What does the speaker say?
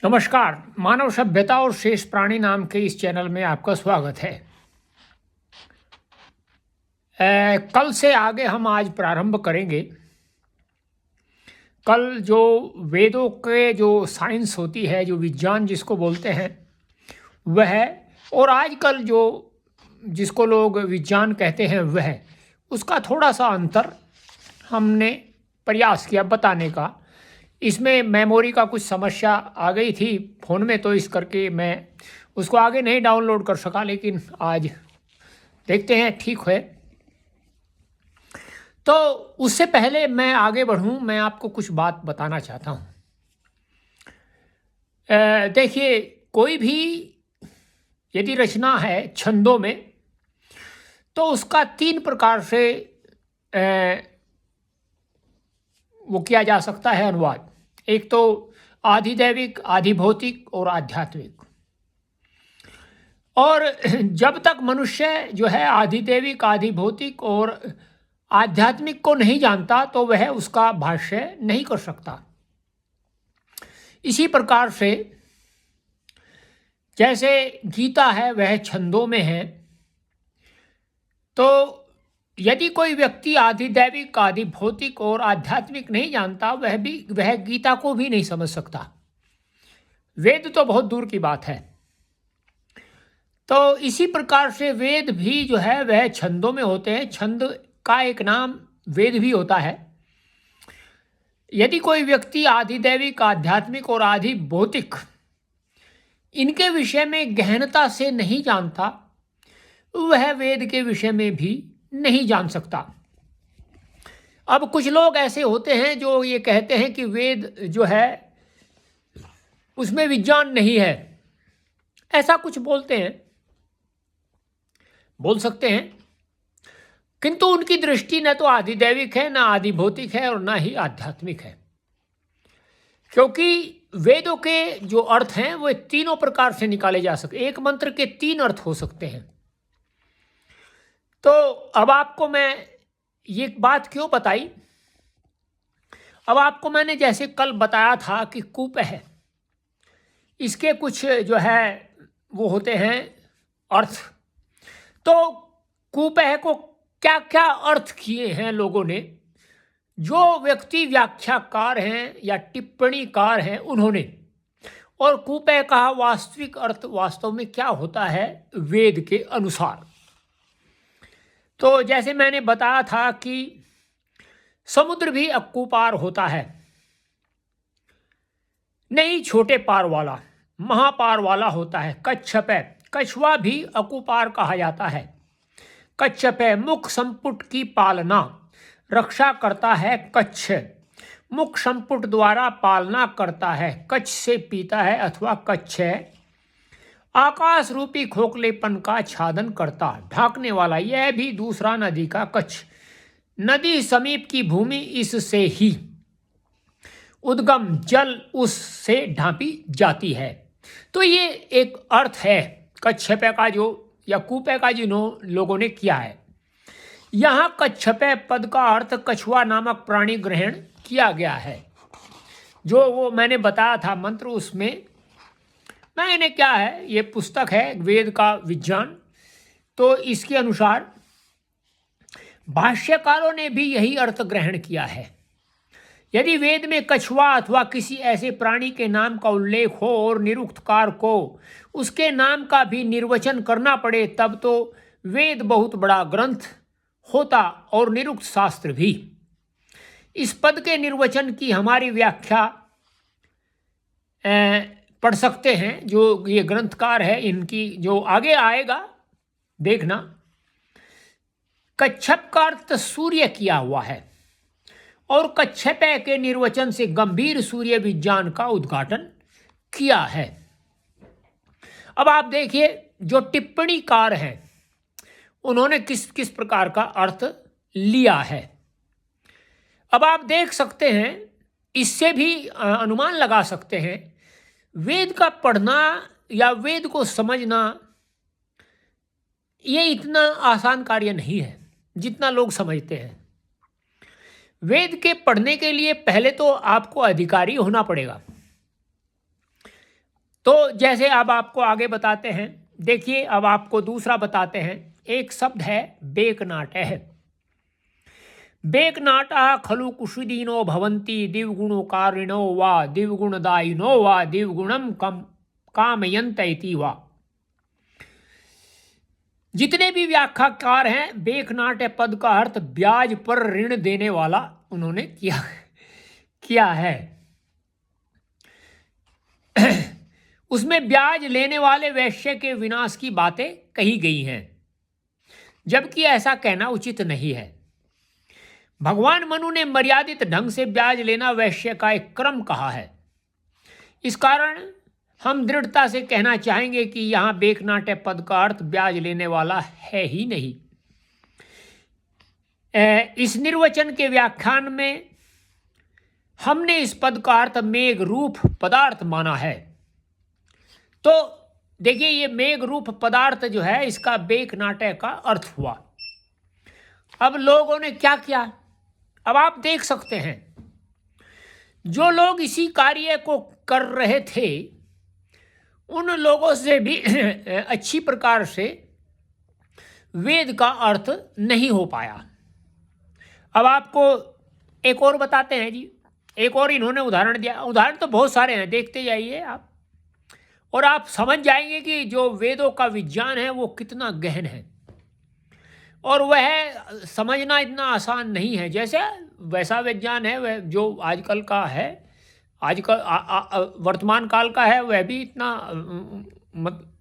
नमस्कार। मानव सभ्यता और शेष प्राणी नाम के इस चैनल में आपका स्वागत है। कल से आगे हम आज प्रारंभ करेंगे। कल जो वेदों के जो साइंस होती है, जो विज्ञान जिसको बोलते हैं वह, और आजकल जो जिसको लोग विज्ञान कहते हैं वह, उसका थोड़ा सा अंतर हमने प्रयास किया बताने का। इसमें मेमोरी का कुछ समस्या आ गई थी फ़ोन में, तो इस करके मैं उसको आगे नहीं डाउनलोड कर सका, लेकिन आज देखते हैं ठीक है। तो उससे पहले मैं आगे बढ़ूं, मैं आपको कुछ बात बताना चाहता हूं। देखिए, कोई भी यदि रचना है छंदों में, तो उसका 3 प्रकार से वो किया जा सकता है अनुवाद। एक तो आधिदैविक, आधिभौतिक और आध्यात्मिक। और जब तक मनुष्य जो है आधिदैविक, आधिभौतिक और आध्यात्मिक को नहीं जानता, तो वह उसका भाष्य नहीं कर सकता। इसी प्रकार से जैसे गीता है वह छंदों में है, तो यदि कोई व्यक्ति आधिदैविक, आधिभौतिक और आध्यात्मिक नहीं जानता, वह गीता को भी नहीं समझ सकता। वेद तो बहुत दूर की बात है। तो इसी प्रकार से वेद भी जो है वह छंदों में होते हैं। छंद का एक नाम वेद भी होता है। यदि कोई व्यक्ति आधिदैविक, आध्यात्मिक और आधिभौतिक इनके विषय में गहनता से नहीं जानता, वह वेद के विषय में भी नहीं जान सकता। अब कुछ लोग ऐसे होते हैं जो ये कहते हैं कि वेद जो है उसमें विज्ञान नहीं है। ऐसा कुछ बोलते हैं, बोल सकते हैं, किंतु उनकी दृष्टि न तो आधिदैविक है, न आधिभौतिक है और न ही आध्यात्मिक है। क्योंकि वेदों के जो अर्थ हैं वो तीनों प्रकार से निकाले जा सकते। एक मंत्र के 3 अर्थ हो सकते हैं। तो अब आपको मैं ये बात क्यों बताई? अब आपको मैंने जैसे कल बताया था कि कूप है, इसके कुछ जो है वो होते हैं अर्थ। तो कूपह को क्या क्या अर्थ किए हैं लोगों ने, जो व्यक्ति व्याख्याकार हैं या टिप्पणीकार हैं उन्होंने। और कूपह का वास्तविक अर्थ वास्तव में क्या होता है वेद के अनुसार। तो जैसे मैंने बताया था कि समुद्र भी अक्कूपार होता है, नहीं छोटे पार वाला, महापार वाला होता है। कच्छप, कछुआ भी अकुपार कहा जाता है। कच्छप मुख संपुट की पालना रक्षा करता है। कच्छ मुख संपुट द्वारा पालना करता है। कच्छ से पीता है अथवा कच्छ आकाश रूपी खोखलेपन का छादन करता, ढाकने वाला। यह भी दूसरा नदी का कच्छ। नदी समीप की भूमि इससे ही उद्गम, जल उससे ढांपी जाती है। तो ये एक अर्थ है कच्छपे का जो, या कूपे का जिन्हों लोगों ने किया है। यहाँ कच्छपे पद का अर्थ कछुआ नामक प्राणी ग्रहण किया गया है। जो वो मैंने बताया था मंत्र, उसमें मैंने क्या है, ये पुस्तक है वेद का विज्ञान, तो इसके अनुसार भाष्यकारों ने भी यही अर्थ ग्रहण किया है। यदि वेद में कछुआ अथवा किसी ऐसे प्राणी के नाम का उल्लेख हो और निरुक्तकार को उसके नाम का भी निर्वचन करना पड़े, तब तो वेद बहुत बड़ा ग्रंथ होता और निरुक्त शास्त्र भी। इस पद के निर्वचन की हमारी व्याख्या पढ़ सकते हैं जो ये ग्रंथकार है, इनकी जो आगे आएगा देखना। कच्छप का अर्थ सूर्य किया हुआ है और कच्छपे के निर्वचन से गंभीर सूर्य विज्ञान का उद्घाटन किया है। अब आप देखिए जो टिप्पणीकार हैं उन्होंने किस किस प्रकार का अर्थ लिया है। अब आप देख सकते हैं, इससे भी अनुमान लगा सकते हैं, वेद का पढ़ना या वेद को समझना ये इतना आसान कार्य नहीं है जितना लोग समझते हैं। वेद के पढ़ने के लिए पहले तो आपको अधिकारी होना पड़ेगा। तो जैसे अब आपको आगे बताते हैं, देखिए अब आपको दूसरा बताते हैं। एक शब्द है बेकनाटः। बेकनाटा खलु कुशीदीनो भवन्ति दिवगुणकारिणो वा दिवगुणदायिनो वा दिवगुणम कम कामयन्त इति वा। जितने भी व्याख्याकार हैं, बेकनाट पद का अर्थ ब्याज पर ऋण देने वाला उन्होंने किया है। उसमें ब्याज लेने वाले वैश्य के विनाश की बातें कही गई हैं, जबकि ऐसा कहना उचित नहीं है। भगवान मनु ने मर्यादित ढंग से ब्याज लेना वैश्य का एक क्रम कहा है। इस कारण हम दृढ़ता से कहना चाहेंगे कि यहाँ बेकनाटे पद का अर्थ ब्याज लेने वाला है ही नहीं। इस निर्वचन के व्याख्यान में हमने इस पद का अर्थ मेघ रूप पदार्थ माना है। तो देखिए, ये मेघ रूप पदार्थ जो है, इसका बेकनाटे का अर्थ हुआ। अब लोगों ने क्या किया, अब आप देख सकते हैं, जो लोग इसी कार्य को कर रहे थे उन लोगों से भी अच्छी प्रकार से वेद का अर्थ नहीं हो पाया। अब आपको एक और बताते हैं जी, एक और इन्होंने उदाहरण दिया। उदाहरण तो बहुत सारे हैं, देखते जाइए आप, और आप समझ जाएंगे कि जो वेदों का विज्ञान है वो कितना गहन है, और वह समझना इतना आसान नहीं है। जैसे वैसा विज्ञान है वह जो आजकल का है, आजकल वर्तमान काल का है, वह भी इतना